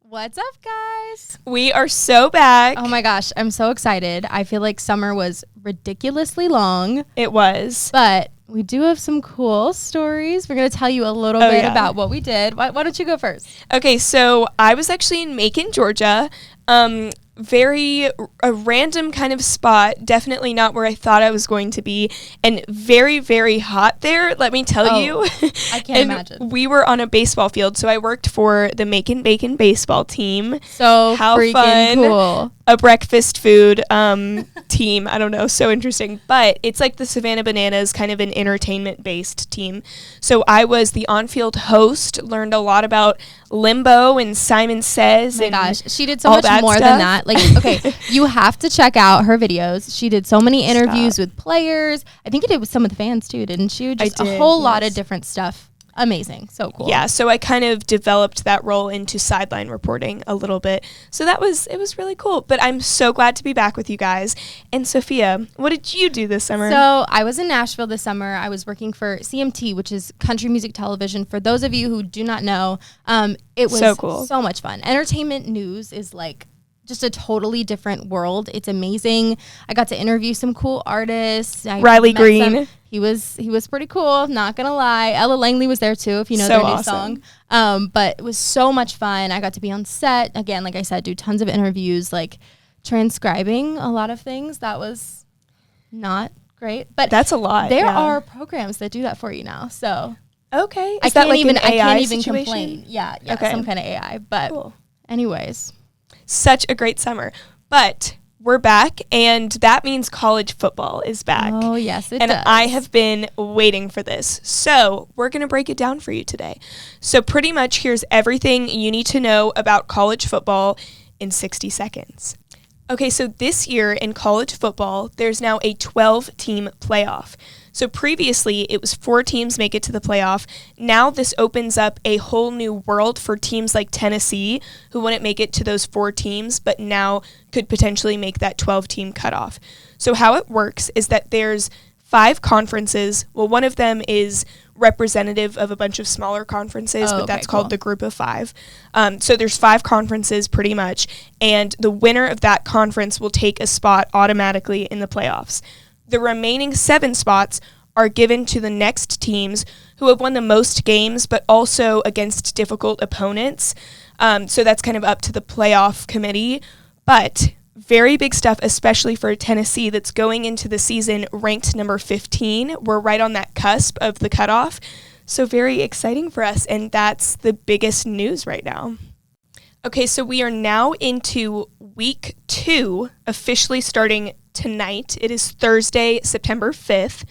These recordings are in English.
What's up, guys? We are so back. Oh my gosh, I'm so excited. I feel like summer was ridiculously long. It was. But we do have some cool stories. We're going to tell you a little bit about what we did. Why don't you go first? Okay, so I was actually in Macon, Georgia. A random kind of spot, definitely not where I thought I was going to be, and very, very hot there, let me tell you. I can't imagine. We were on a baseball field, so I worked for the Macon Bacon baseball team. So how freaking fun. Cool. A breakfast food team. I don't know, so interesting. But it's like the Savannah Bananas, kind of an entertainment-based team. So I was the on-field host, learned a lot about Limbo and Simon Says. Oh my gosh, she did so much more than that. Like, okay, you have to check out her videos. She did so many interviews with players. I think you did with some of the fans too, didn't you? Just a whole lot of different stuff. Amazing. So cool. Yeah, so I kind of developed that role into sideline reporting a little bit. So it was really cool. But I'm so glad to be back with you guys. And Sophia, what did you do this summer? So I was in Nashville this summer. I was working for CMT, which is Country Music Television. For those of you who do not know, it was so cool. So much fun. Entertainment news is like just a totally different world. It's amazing. I got to interview some cool artists. Riley Green. He was pretty cool, not gonna lie. Ella Langley was there too, if you know their new song. But it was so much fun. I got to be on set. Again, like I said, do tons of interviews, like transcribing a lot of things. That was not great. But that's a lot. There are programs that do that for you now. So okay. I can't even complain. Yeah, okay. Some kind of AI. But cool. Anyways. Such a great summer. But we're back, and that means college football is back. Oh, yes, it does. And I have been waiting for this. So we're going to break it down for you today. So pretty much here's everything you need to know about college football in 60 seconds. Okay, so this year in college football, there's now a 12-team playoff. So previously, it was 4 teams make it to the playoff. Now this opens up a whole new world for teams like Tennessee, who wouldn't make it to those 4 teams, but now could potentially make that 12-team cutoff. So how it works is that there's 5 conferences. Well, one of them is representative of a bunch of smaller conferences, but that's called the Group of 5. So there's 5 conferences pretty much, and the winner of that conference will take a spot automatically in the playoffs. The remaining 7 spots are given to the next teams who have won the most games, but also against difficult opponents. So that's kind of up to the playoff committee. But very big stuff, especially for Tennessee, that's going into the season ranked number 15. We're right on that cusp of the cutoff. So very exciting for us, and that's the biggest news right now. Okay, so we are now into week 2, officially starting tonight. It is Thursday, September 5th.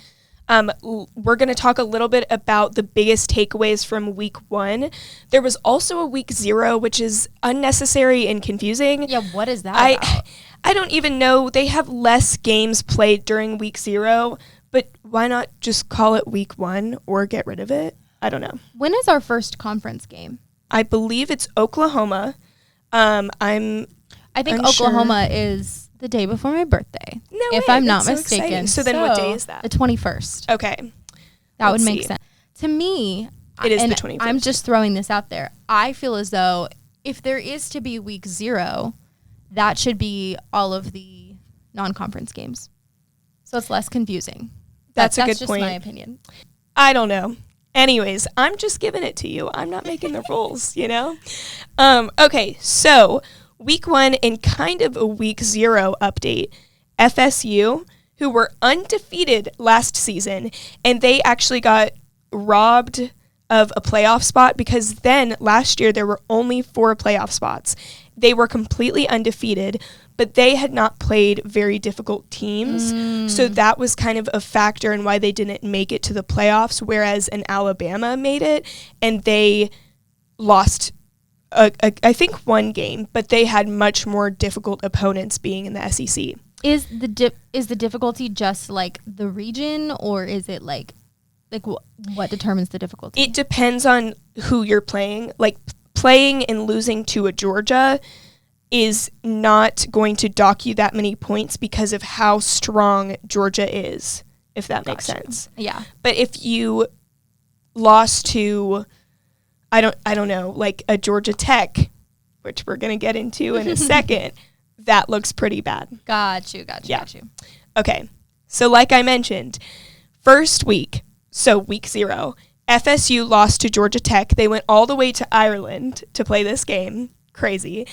We're going to talk a little bit about the biggest takeaways from week 1. There was also a week 0, which is unnecessary and confusing. Yeah, what is that about? I don't even know. They have less games played during week 0, but why not just call it week 1 or get rid of it? I don't know. When is our first conference game? I believe it's Oklahoma. I think unsure. Oklahoma is the day before my birthday. No if way, I'm not so mistaken. Exciting. So then what day is that? The 21st. Okay. That would make sense. To me, it is the 21st. I'm just throwing this out there. I feel as though if there is to be week 0, that should be all of the non-conference games. So it's less confusing. That's a good just point. My opinion. I don't know. Anyways, I'm just giving it to you. I'm not making the rules, you know? Okay, so week 1 and kind of a week 0 update. FSU, who were undefeated last season, and they actually got robbed of a playoff spot because then last year there were only 4 playoff spots. They were completely undefeated, but they had not played very difficult teams. So that was kind of a factor in why they didn't make it to the playoffs, whereas an Alabama made it, and they lost, I think, 1 game, but they had much more difficult opponents being in the SEC. Is the difficulty just like the region, or is it like what determines the difficulty? It depends on who you're playing. Like, playing and losing to a Georgia is not going to dock you that many points because of how strong Georgia is, if that makes sense. Yeah. But if you lost to, I don't know, like a Georgia Tech, which we're going to get into in a second, that looks pretty bad. Got you. Okay, so like I mentioned, first week, so week 0, FSU lost to Georgia Tech. They went all the way to Ireland to play this game. Crazy.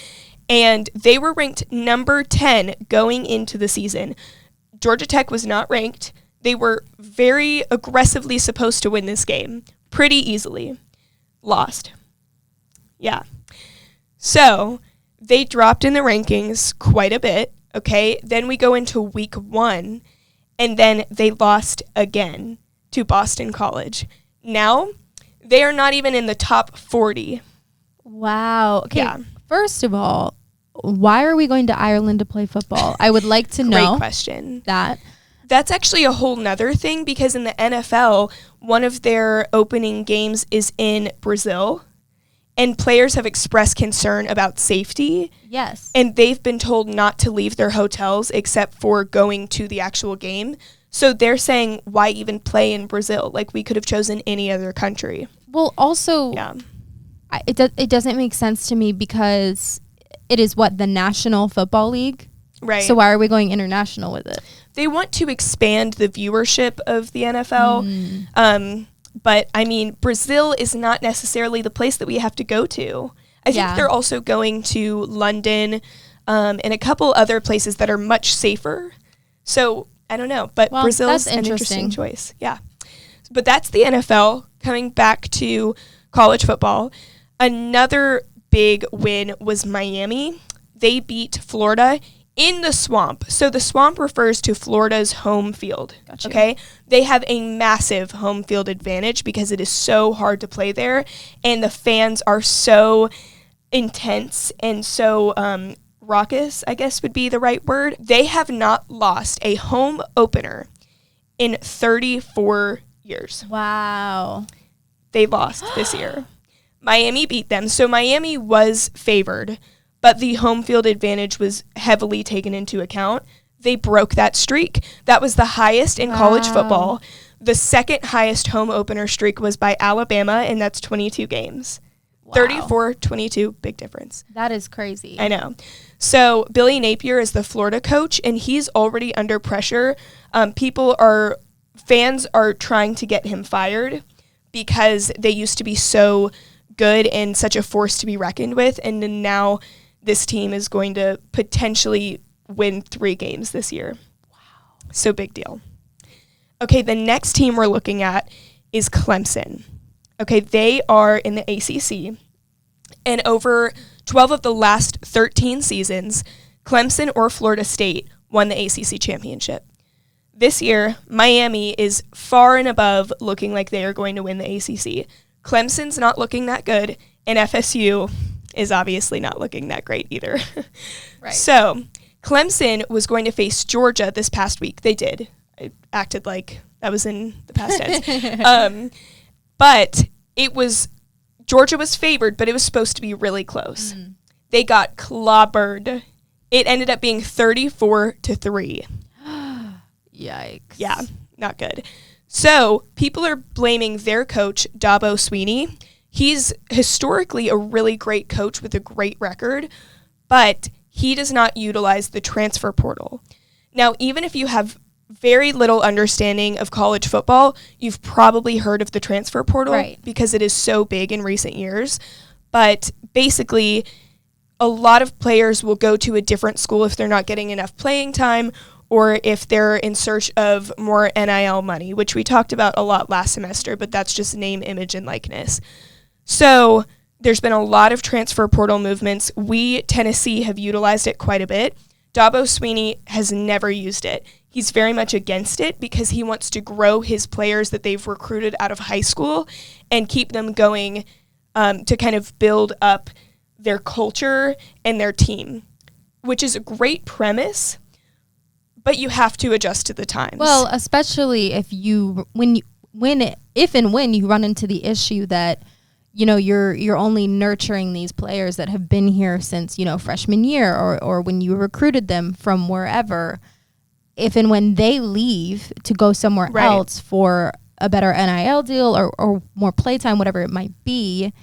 And they were ranked number 10 going into the season. Georgia Tech was not ranked. They were very aggressively supposed to win this game pretty easily. Lost. Yeah. So they dropped in the rankings quite a bit. Okay. Then we go into week 1, and then they lost again to Boston College. Now, they are not even in the top 40. Wow. Okay. Yeah. First of all, why are we going to Ireland to play football? I would like to know. Great question. That's actually a whole nother thing, because in the NFL, one of their opening games is in Brazil, and players have expressed concern about safety. Yes. And they've been told not to leave their hotels except for going to the actual game. So they're saying, why even play in Brazil? Like, we could have chosen any other country. Well, also, it doesn't make sense to me, because it is the National Football League? Right. So why are we going international with it? They want to expand the viewership of the NFL. But, I mean, Brazil is not necessarily the place that we have to go to. I think they're also going to London and a couple other places that are much safer. So I don't know, but Brazil's an interesting choice. Yeah. But that's the NFL. Coming back to college football, another big win was Miami. They beat Florida in the Swamp. So the Swamp refers to Florida's home field. Gotcha. Okay? They have a massive home field advantage because it is so hard to play there, and the fans are so intense and so raucous, I guess would be the right word. They have not lost a home opener in 34 years. Wow. They lost this year. Miami beat them. So Miami was favored, but the home field advantage was heavily taken into account. They broke that streak. That was the highest in college football. The second highest home opener streak was by Alabama, and that's 22 games. Wow. 34-22, big difference. That is crazy. I know. So Billy Napier is the Florida coach, and he's already under pressure. Fans are trying to get him fired because they used to be so good and such a force to be reckoned with, and then now this team is going to potentially win 3 games this year. Wow. So big deal. Okay, the next team we're looking at is Clemson. Okay, they are in the ACC, and over 12 of the last 13 seasons, Clemson or Florida State won the ACC championship. This year, Miami is far and above looking like they are going to win the ACC. Clemson's not looking that good, and FSU is obviously not looking that great either. Right. So Clemson was going to face Georgia this past week. They did. I acted like that was in the past tense. But Georgia was favored, but it was supposed to be really close. They got clobbered. It ended up being 34-3. Yikes. Yeah, not good. So people are blaming their coach, Dabo Swinney. He's historically a really great coach with a great record, but he does not utilize the transfer portal. Now, even if you have very little understanding of college football, you've probably heard of the transfer portal, right, because it is so big in recent years. But basically, a lot of players will go to a different school if they're not getting enough playing time, or if they're in search of more NIL money, which we talked about a lot last semester, but that's just name, image, and likeness. So there's been a lot of transfer portal movements. We, Tennessee, have utilized it quite a bit. Dabo Swinney has never used it. He's very much against it because he wants to grow his players that they've recruited out of high school and keep them going to kind of build up their culture and their team, which is a great premise, but you have to adjust to the times. Well, especially if when you run into the issue that, you know, you're only nurturing these players that have been here since, you know, freshman year or when you recruited them from wherever, if and when they leave to go somewhere right, else for a better NIL deal or more playtime, whatever it might be,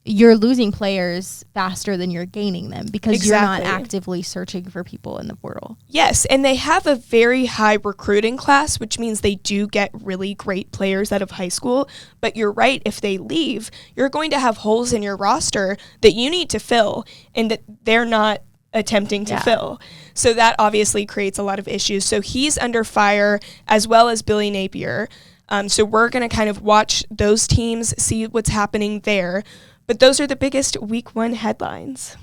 you're losing players faster than you're gaining them because Exactly. you're not actively searching for people in the portal. Yes, and they have a very high recruiting class, which means they do get really great players out of high school. But you're right, if they leave, you're going to have holes in your roster that you need to fill and that they're not attempting to fill. So that obviously creates a lot of issues. So he's under fire, as well as Billy Napier. So we're going to kind of watch those teams, see what's happening there. But those are the biggest week 1 headlines.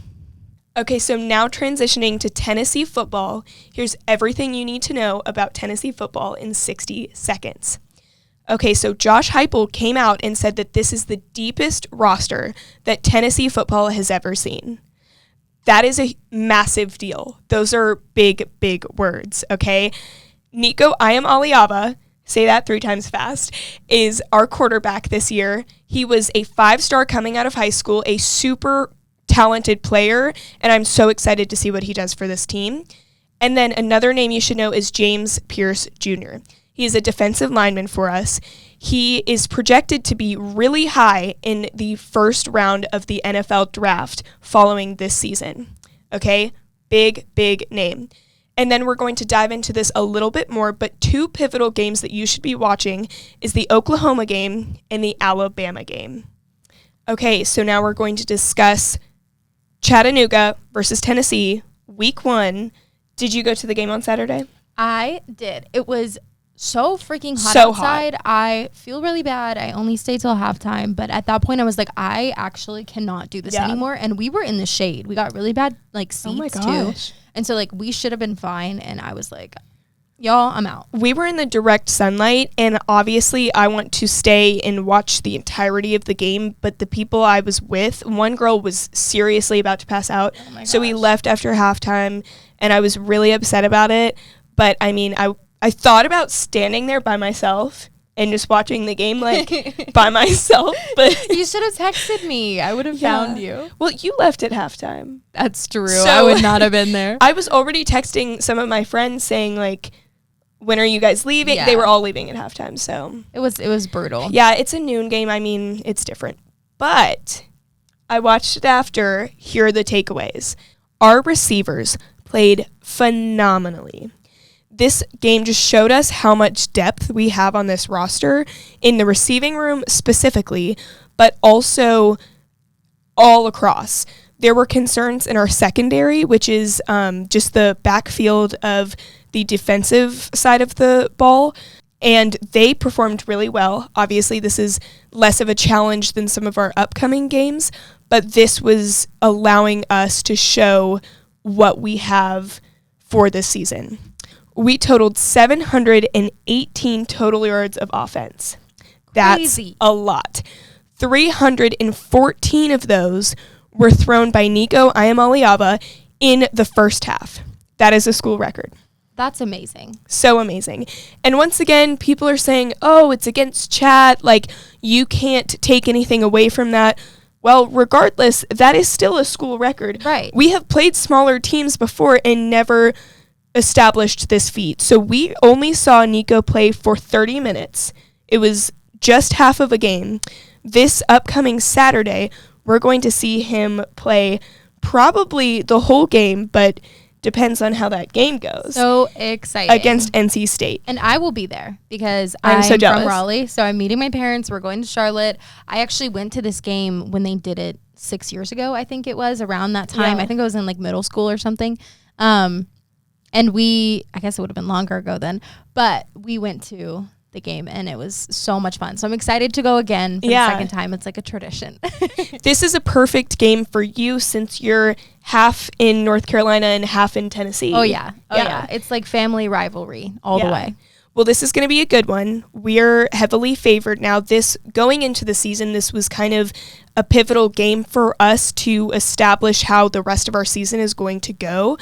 Okay, so now transitioning to Tennessee football. Here's everything you need to know about Tennessee football in 60 seconds. Okay, so Josh Heupel came out and said that this is the deepest roster that Tennessee football has ever seen. That is a massive deal. Those are big, big words, okay? Nico Iamaleava, say that 3 times fast, is our quarterback this year. He was a 5-star coming out of high school, a super talented player, and I'm so excited to see what he does for this team. And then another name you should know is James Pierce Jr. He is a defensive lineman for us. He is projected to be really high in the first round of the NFL draft following this season. Okay? Big, big name. And then we're going to dive into this a little bit more, but 2 pivotal games that you should be watching is the Oklahoma game and the Alabama game. Okay, so now we're going to discuss Chattanooga versus Tennessee, week 1. Did you go to the game on Saturday? I did. It was so freaking hot So outside. hot. I feel really bad. I only stayed till halftime, but at that point I was like, I actually cannot do this anymore. And we were in the shade. We got really bad seats too. And so we should have been fine. And I was like, y'all, I'm out. We were in the direct sunlight, and obviously I want to stay and watch the entirety of the game, but the people I was with, one girl was seriously about to pass out. Oh my so we gosh. left after halftime, and I was really upset about it. But I mean, I thought about standing there by myself and just watching the game by myself, but You should have texted me. I would have found you. Well, you left at halftime. That's true. So I would not have been there. I was already texting some of my friends saying when are you guys leaving? Yeah. They were all leaving at halftime, so It was brutal. yeah, it's a noon game. I mean, it's different. But I watched it after. Here are the takeaways. Our receivers played phenomenally. This game just showed us how much depth we have on this roster in the receiving room specifically, but also all across. There were concerns in our secondary, which is just the backfield of the defensive side of the ball, and they performed really well. Obviously, this is less of a challenge than some of our upcoming games, but this was allowing us to show what we have for this season. We totaled 718 total yards of offense. That's Crazy. a lot. 314 of those were thrown by Nico Iamaleava in the first half. That is a school record. That's amazing. So amazing. And once again, people are saying, oh, it's against Chat. You can't take anything away from that. Well, regardless, that is still a school record. Right. We have played smaller teams before and never established this feat. So we only saw Nico play for 30 minutes. It was just half of a game. This upcoming Saturday, we're going to see him play probably the whole game, but depends on how that game goes. So exciting. Against NC State. And I will be there because I'm so jealous. from Raleigh. So I'm meeting my parents. We're going to Charlotte. I actually went to this game when they did it 6 years ago, I think it was, around that time. Yeah. I think I was in middle school or something. And I guess it would have been longer ago then, but we went to the game and it was so much fun. So I'm excited to go again for the second time. It's like a tradition. This is a perfect game for you since you're half in North Carolina and half in Tennessee. Oh yeah. It's like family rivalry all the way. Well, this is going to be a good one. We're heavily favored now. Going into the season, this was kind of a pivotal game for us to establish how the rest of our season is going to go.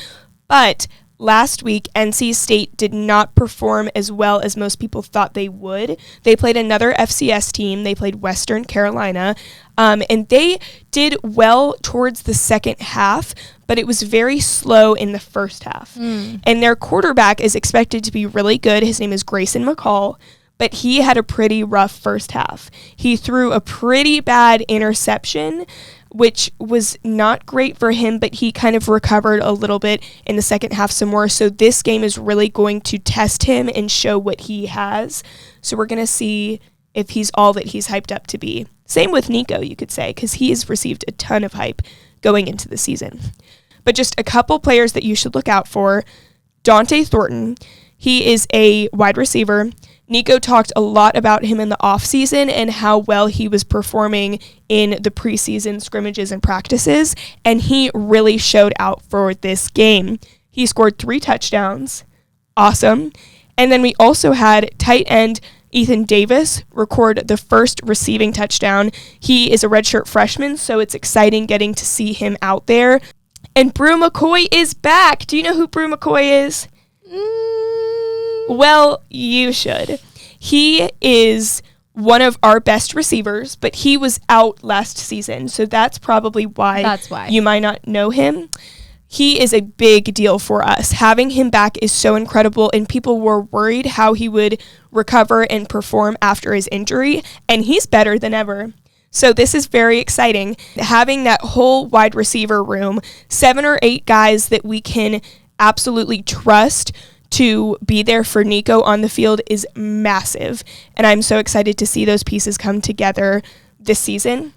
But last week, NC State did not perform as well as most people thought they would. They played another FCS team. They played Western Carolina, and they did well towards the second half, but it was very slow in the first half. And their quarterback is expected to be really good. His name is Grayson McCall, but he had a pretty rough first half. He threw a pretty bad interception, which was not great for him, but he kind of recovered a little bit in the second half some more. So this game is really going to test him and show what he has. So we're going to see if he's all that he's hyped up to be. Same with Nico, you could say, because he has received a ton of hype going into the season. But just a couple players that you should look out for. Dante Thornton, he is a wide receiver. Nico talked a lot about him in the offseason and how well he was performing in the preseason scrimmages and practices, and he really showed out for this game. He scored 3 touchdowns. Awesome. And then we also had tight end Ethan Davis record the first receiving touchdown. He is a redshirt freshman, so it's exciting getting to see him out there. And Brew McCoy is back. Do you know who Brew McCoy is? Well, you should. He is one of our best receivers, but he was out last season, so that's probably why you might not know him. He is a big deal for us. Having him back is so incredible, and people were worried how he would recover and perform after his injury, and he's better than ever. So this is very exciting. Having that whole wide receiver room, 7 or 8 guys that we can absolutely trust to be there for Nico on the field is massive. And I'm so excited to see those pieces come together this season.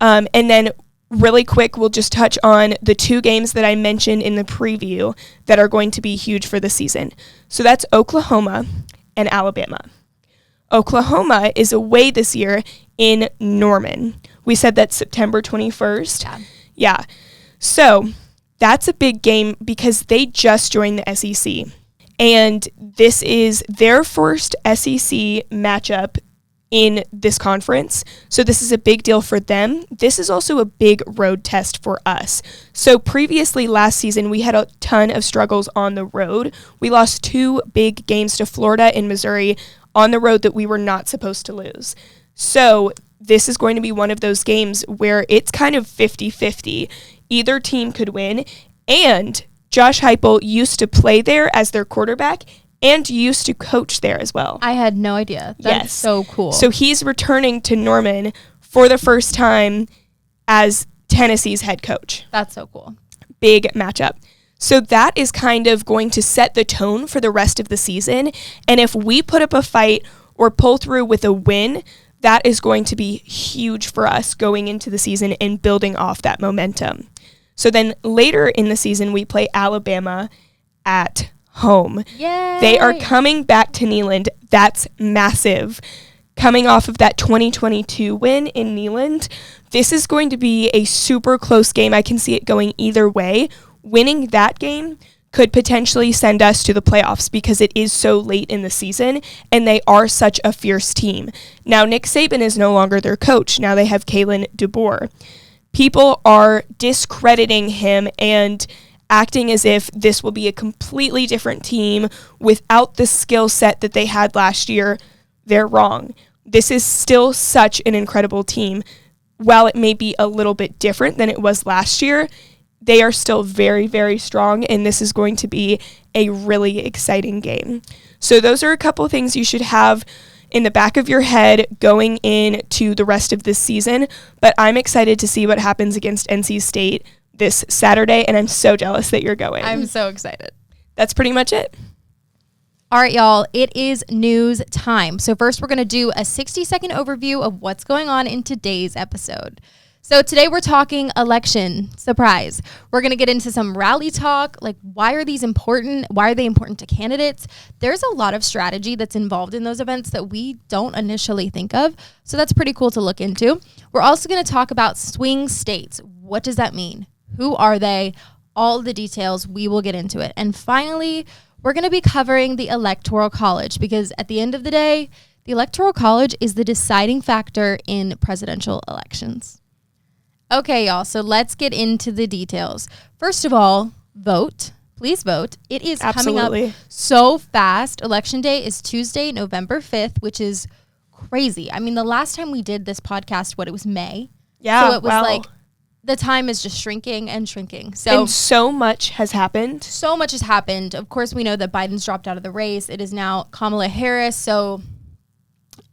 And then really quick, we'll just touch on the 2 games that I mentioned in the preview that are going to be huge for the season. So that's Oklahoma and Alabama. Oklahoma is away this year in Norman. We said that's September 21st. Yeah. So that's a big game because they just joined the SEC. And this is their first SEC matchup in this conference. So this is a big deal for them. This is also a big road test for us. So previously last season, we had a ton of struggles on the road. We lost 2 big games to Florida and Missouri on the road that we were not supposed to lose. So this is going to be one of those games where it's kind of 50-50. Either team could win, and Josh Heupel used to play there as their quarterback and used to coach there as well. I had no idea. That's so cool. So he's returning to Norman for the first time as Tennessee's head coach. That's so cool. Big matchup. So that is kind of going to set the tone for the rest of the season. And if we put up a fight or pull through with a win, that is going to be huge for us going into the season and building off that momentum. So then later in the season, we play Alabama at home. Yay! They are coming back to Neyland. That's massive. Coming off of that 2022 win in Neyland, this is going to be a super close game. I can see it going either way. Winning that game could potentially send us to the playoffs because it is so late in the season and they are such a fierce team. Now, Nick Saban is no longer their coach. Now they have Kalen DeBoer. People are discrediting him and acting as if this will be a completely different team without the skill set that they had last year. They're wrong. This is still such an incredible team. While it may be a little bit different than it was last year, they are still very, very strong, and this is going to be a really exciting game. So those are a couple of things you should have in the back of your head going into the rest of this season, but I'm excited to see what happens against NC State this Saturday, and I'm so jealous that you're going. I'm so excited. That's pretty much it. All right, y'all, it is news time. So first, we're going to do a 60-second overview of what's going on in today's episode. So today we're talking election. Surprise. We're going to get into some rally talk, like why are these important? Why are they important to candidates? There's a lot of strategy that's involved in those events that we don't initially think of. So that's pretty cool to look into. We're also going to talk about swing states. What does that mean? Who are they? All the details. We will get into it. And finally, we're going to be covering the Electoral College because at the end of the day, the Electoral College is the deciding factor in presidential elections. Okay, y'all, so let's get into the details. First of all, vote. Please vote. It is coming up so fast. Election day is Tuesday, November 5th, which is crazy. I mean, the last time we did this podcast, it was May. Yeah, so it was like the time is just shrinking and shrinking. And so much has happened. So much has happened. Of course, we know that Biden's dropped out of the race. It is now Kamala Harris. So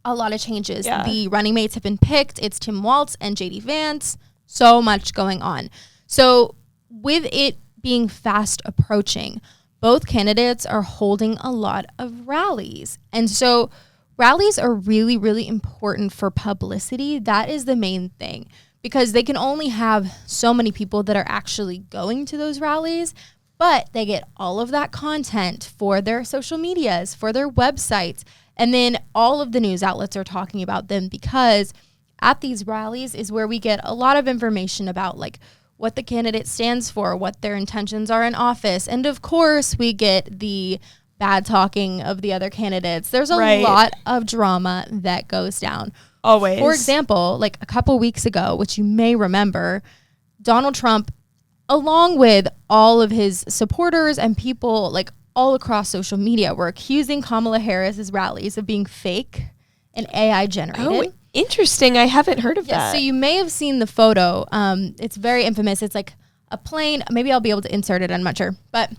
A lot of changes. Yeah. The running mates have been picked. It's Tim Walz and JD Vance. So much going on. So with it being fast approaching, both candidates are holding a lot of rallies. And so rallies are really, really important for publicity. That is the main thing, because they can only have so many people that are actually going to those rallies, but they get all of that content for their social medias, for their websites, and then all of the news outlets are talking about them, because at these rallies is where we get a lot of information about like what the candidate stands for, what their intentions are in office. And of course, we get the bad talking of the other candidates. There's a lot of drama that goes down. Always. For example, like a couple weeks ago, which you may remember, Donald Trump, along with all of his supporters and people like all across social media, were accusing Kamala Harris's rallies of being fake and AI generated. Oh, interesting. I haven't heard of that. So you may have seen the photo. It's very infamous. It's like a plane. Maybe I'll be able to insert it. I'm not sure. But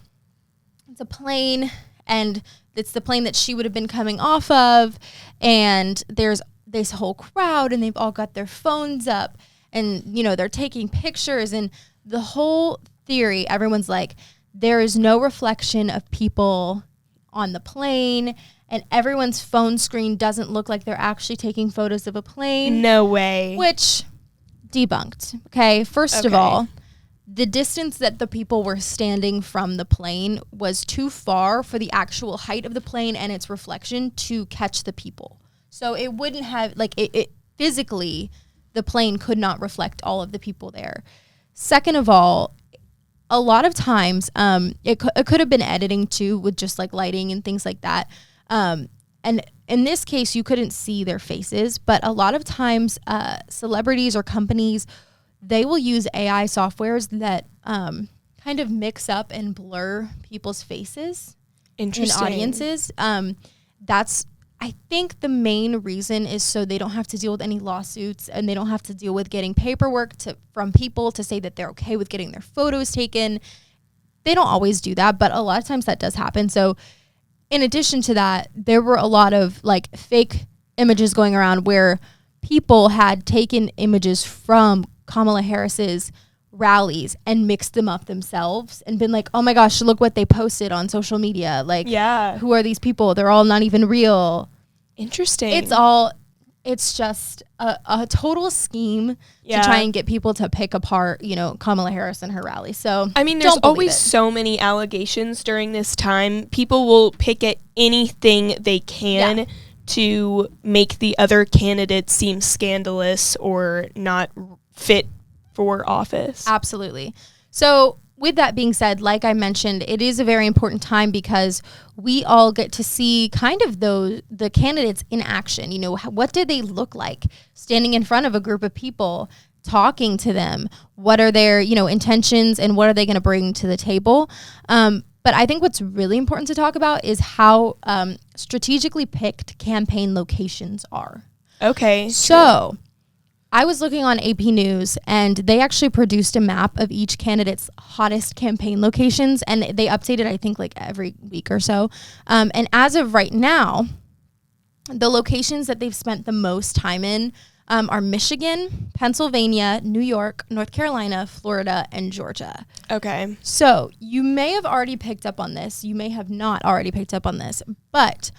it's a plane, and it's the plane that she would have been coming off of. And there's this whole crowd, and they've all got their phones up. And, you know, they're taking pictures. And the whole theory, everyone's like, there is no reflection of people on the plane. And everyone's phone screen doesn't look like they're actually taking photos of a plane. No way. Which, debunked. Okay, first of all, the distance that the people were standing from the plane was too far for the actual height of the plane and its reflection to catch the people. So it wouldn't have, like, it physically, the plane could not reflect all of the people there. Second of all, a lot of times, it could have been editing too, with just like lighting and things like that. And in this case, you couldn't see their faces, but a lot of times celebrities or companies, they will use AI softwares that kind of mix up and blur people's faces in audiences. That's, I think, the main reason is so they don't have to deal with any lawsuits, and they don't have to deal with getting paperwork from people to say that they're okay with getting their photos taken. They don't always do that, but a lot of times that does happen. So in addition to that, there were a lot of like fake images going around where people had taken images from Kamala Harris's rallies and mixed them up themselves and been like, oh my gosh, look what they posted on social media. Like, who are these people? They're all not even real. Interesting. It's just a total scheme to try and get people to pick apart, you know, Kamala Harris and her rally. So, I mean, there's always so many allegations during this time. People will pick at anything they can to make the other candidates seem scandalous or not fit for office. Absolutely. So with that being said, like I mentioned, it is a very important time because we all get to see kind of the candidates in action. You know, what did they look like standing in front of a group of people, talking to them? What are their, you know, intentions, and what are they going to bring to the table? But I think what's really important to talk about is how strategically picked campaign locations are. Okay. So I was looking on AP News, and they actually produced a map of each candidate's hottest campaign locations, and they update it, I think, like every week or so. And as of right now, the locations that they've spent the most time in are Michigan, Pennsylvania, New York, North Carolina, Florida, and Georgia. Okay. So you may have already picked up on this. You may have not already picked up on this, but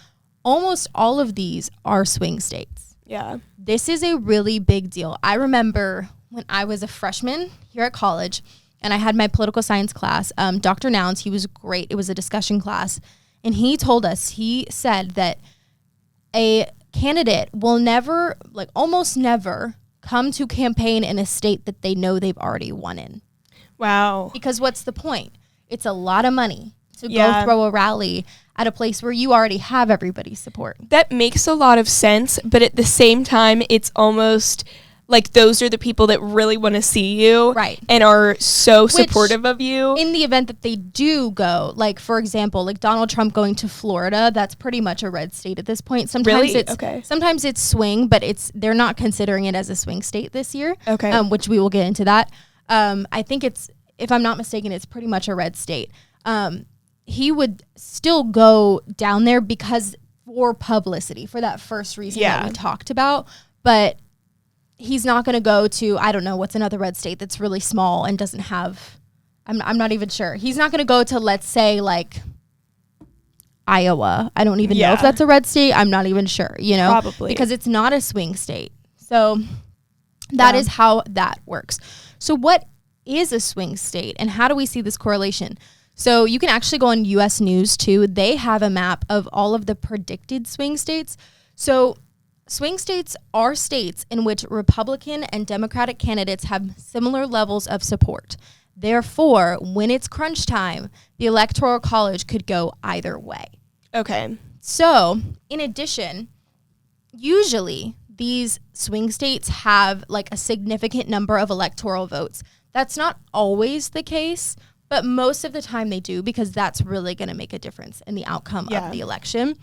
almost all of these are swing states. Yeah. This is a really big deal. I remember when I was a freshman here at college and I had my political science class, Dr. Nouns, he was great. It was a discussion class. And he told us, he said that a candidate will never, like almost never, come to campaign in a state that they know they've already won in. Wow. Because what's the point? It's a lot of money to go throw a rally at a place where you already have everybody's support. That makes a lot of sense, but at the same time, it's almost like those are the people that really want to see you, right, and are so supportive of you. In the event that they do go, like for example, like Donald Trump going to Florida, that's pretty much a red state at this point. Sometimes sometimes it's swing, but they're not considering it as a swing state this year. Okay, which we will get into that. I think it's, if I'm not mistaken, it's pretty much a red state. He would still go down there because for publicity, for that first reason that we talked about. But he's not going to go to, I don't know, what's another red state that's really small and doesn't have, I'm not even sure. He's not going to go to, let's say, like, Iowa. I don't even know if that's a red state. I'm not even sure, you know? Probably. Because it's not a swing state. So that is how that works. So what is a swing state, and how do we see this correlation? So you can actually go on U.S. News, too. They have a map of all of the predicted swing states. So swing states are states in which Republican and Democratic candidates have similar levels of support. Therefore, when it's crunch time, the Electoral College could go either way. Okay. So, in addition, usually these swing states have like a significant number of electoral votes. That's not always the case, but most of the time they do, because that's really going to make a difference in the outcome of the election.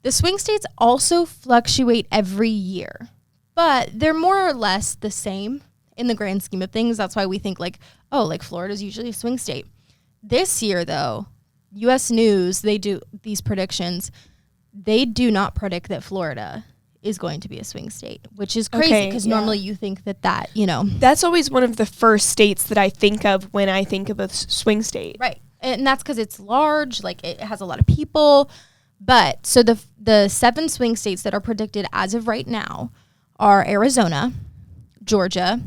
The swing states also fluctuate every year, but they're more or less the same in the grand scheme of things. That's why we think like, oh, like Florida's usually a swing state. This year, though, U.S. News, they do these predictions. They do not predict that Florida is going to be a swing state, which is crazy because normally you think that, you know. That's always one of the first states that I think of when I think of a swing state. Right. And that's because it's large, like it has a lot of people. But so the 7 swing states that are predicted as of right now are Arizona, Georgia,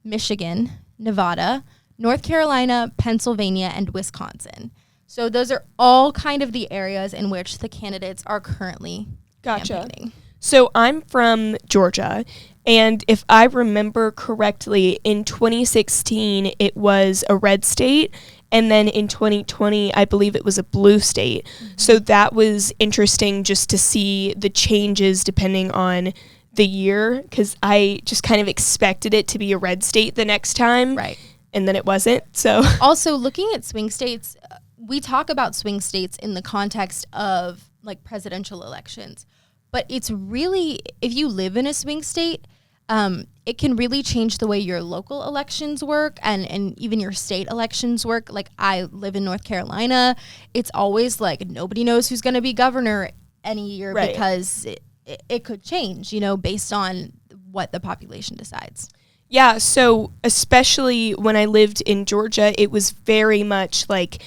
Michigan, Nevada, North Carolina, Pennsylvania, and Wisconsin. So those are all kind of the areas in which the candidates are currently campaigning. So I'm from Georgia, and if I remember correctly, in 2016, it was a red state, and then in 2020, I believe it was a blue state. Mm-hmm. So that was interesting just to see the changes depending on the year, because I just kind of expected it to be a red state the next time. Right. And then it wasn't. So also looking at swing states, we talk about swing states in the context of like presidential elections, but it's really, if you live in a swing state, it can really change the way your local elections work and even your state elections work. Like I live in North Carolina. It's always like nobody knows who's going to be governor any year because it could change, you know, based on what the population decides. Yeah, so especially when I lived in Georgia, it was very much like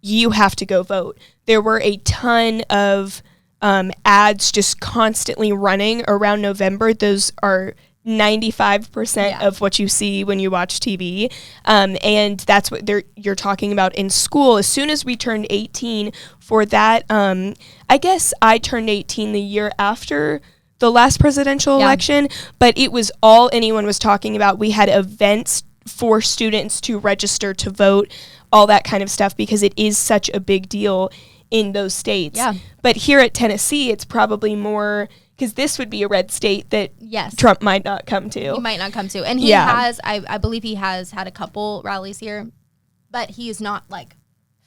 you have to go vote. There were a ton of ads just constantly running around November. Those are 95% of what you see when you watch TV. And that's what you're talking about in school. As soon as we turned 18 for that, I guess I turned 18 the year after the last presidential election, but it was all anyone was talking about. We had events for students to register to vote, all that kind of stuff, because it is such a big deal in those states. Yeah. But here at Tennessee, it's probably more, because this would be a red state that Trump might not come to. He might not come to. And he has, I believe he has had a couple rallies here, but he is not like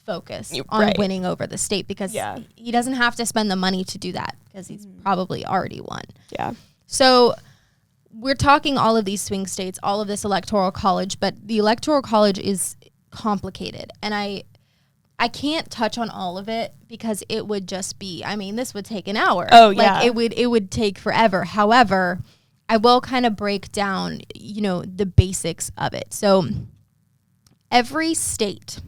focused on winning over the state, because he doesn't have to spend the money to do that, because he's probably already won. Yeah. So we're talking all of these swing states, all of this electoral college, but the electoral college is complicated. And I can't touch on all of it because it would just be, I mean, this would take an hour. Oh, yeah. Like it would take forever. However, I will kind of break down, you know, the basics of it. So every state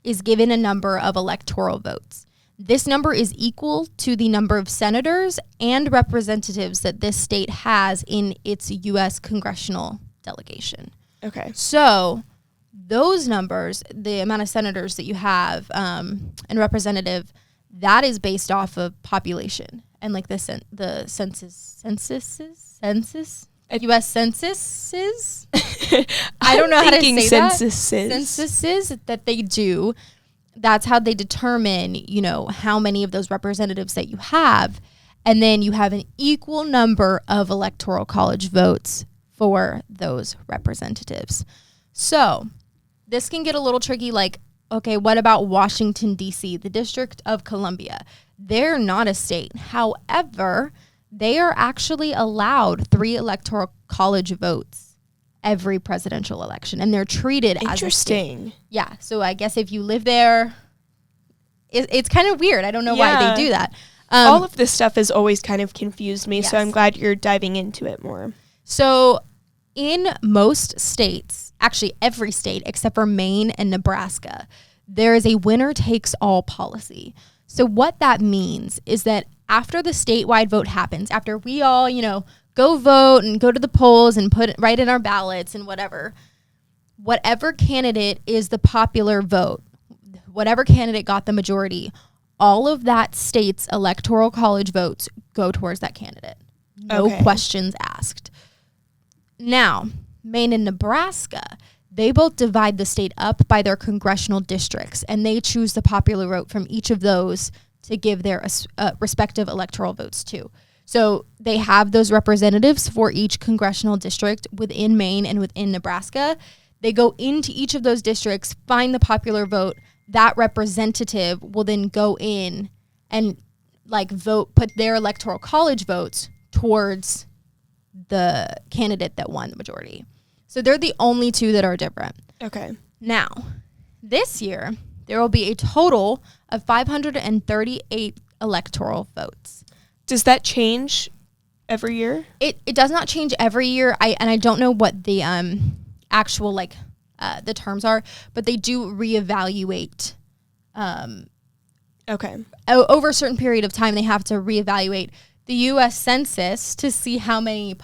is given a number of electoral votes. This number is equal to the number of senators and representatives that this state has in its U.S. congressional delegation. Okay. So those numbers, the amount of senators that you have and representative, that is based off of population and like the census, U.S. censuses. I don't know how to say censuses. Censuses that they do. That's how they determine, you know, how many of those representatives that you have. And then you have an equal number of electoral college votes for those representatives. So this can get a little tricky. Like, okay, what about Washington, D.C., the District of Columbia? They're not a state. However, they are actually allowed 3 electoral college votes every presidential election, and they're treated as a state. Yeah, so I guess if you live there, it's kind of weird. I don't know why they do that. All of this stuff has always kind of confused me, yes. so I'm glad you're diving into it more. So in most states, actually every state except for Maine and Nebraska, there is a winner takes all policy. So what that means is that after the statewide vote happens, after we all, go vote and go to the polls and write in our ballots and whatever candidate is the popular vote, whatever candidate got the majority, all of that state's electoral college votes go towards that candidate. No questions asked. Now, Maine and Nebraska, they both divide the state up by their congressional districts, and they choose the popular vote from each of those to give their respective electoral votes to. So they have those representatives for each congressional district within Maine and within Nebraska. They go into each of those districts, find the popular vote. That representative will then go in and put their electoral college votes towards the candidate that won the majority. So they're the only two that are different. Okay. Now, this year, there will be a total of 538 electoral votes. Does that change every year? It does not change every year. I don't know what the actual the terms are, but they do reevaluate. Over a certain period of time, they have to reevaluate the U.S. Census to see how many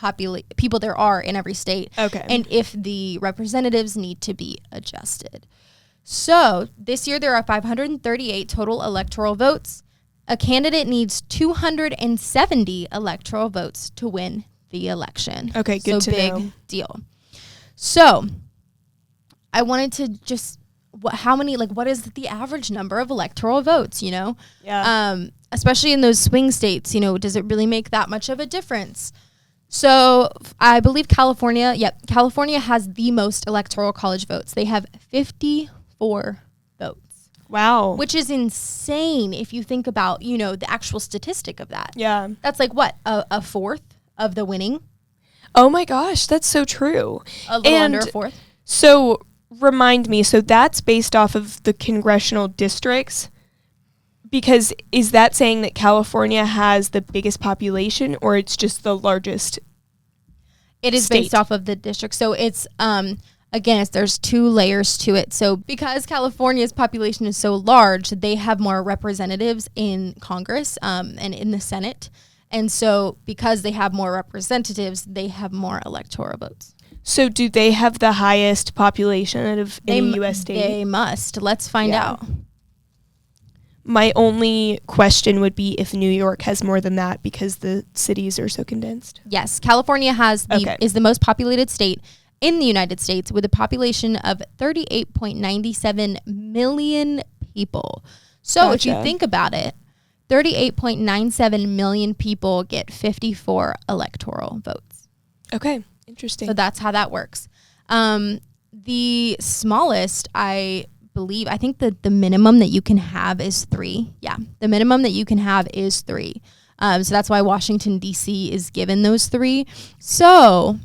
people there are in every state, and if the representatives need to be adjusted. So this year there are 538 total electoral votes. A candidate needs 270 electoral votes to win the election. Okay, good to know. Big deal. So I wanted to just what is the average number of electoral votes, Yeah. Especially in those swing states, does it really make that much of a difference? So I believe California has the most electoral college votes. They have 54 votes. Wow. Which is insane if you think about, the actual statistic of that. Yeah. That's a fourth of the winning. Oh my gosh, that's so true. A little under a fourth. So remind me, so that's based off of the congressional districts? Because is that saying that California has the biggest population, or it's just the largest? It is based off of the district. So it's, there's two layers to it. So because California's population is so large, they have more representatives in Congress and in the Senate. And so because they have more representatives, they have more electoral votes. So do they have the highest population out of any U.S. state? They must. Let's find out. My only question would be if New York has more than that because the cities are so condensed. Yes, California is the most populated state in the United States with a population of 38.97 million people. So If you think about it, 38.97 million people get 54 electoral votes. Okay, interesting. So that's how that works. The smallest, I think that the minimum that you can have is 3. Yeah, the minimum that you can have is 3. So that's why Washington, D.C. is given those 3. So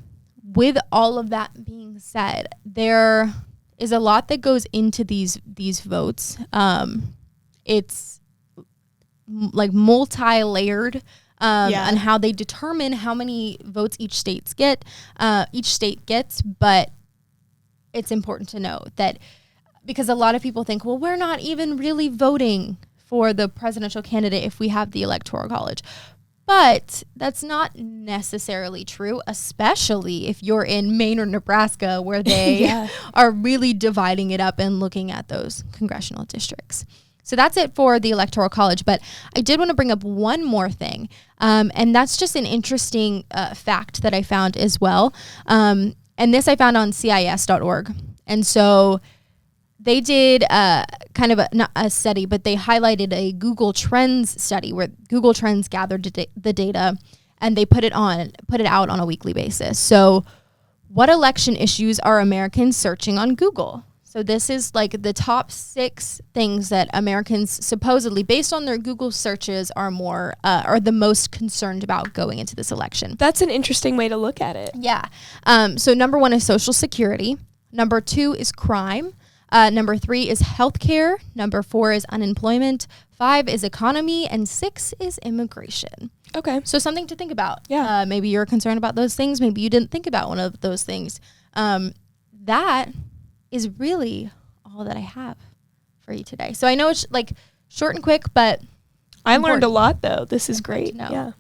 with all of that being said, there is a lot that goes into these votes. It's multi-layered on how they determine how many votes each state gets. But it's important to know that, because a lot of people think, well, we're not even really voting for the presidential candidate if we have the electoral college. But that's not necessarily true, especially if you're in Maine or Nebraska, where they are really dividing it up and looking at those congressional districts. So that's it for the electoral college. But I did want to bring up one more thing, and that's just an interesting fact that I found as well. And this I found on CIS.org. And so they did kind of not a study, but they highlighted a Google Trends study where Google Trends gathered the data and they put it out on a weekly basis. So what election issues are Americans searching on Google? So this is the top 6 things that Americans supposedly, based on their Google searches, are the most concerned about going into this election. That's an interesting way to look at it. Yeah. So number 1 is Social Security. Number 2 is crime. Number 3 is healthcare. Number 4 is unemployment. 5 is economy. And 6 is immigration. Okay. So something to think about. Yeah. Maybe you're concerned about those things. Maybe you didn't think about one of those things. That is really all that I have for you today. So I know it's like short and quick, but I learned a lot though. This is great. No. Yeah.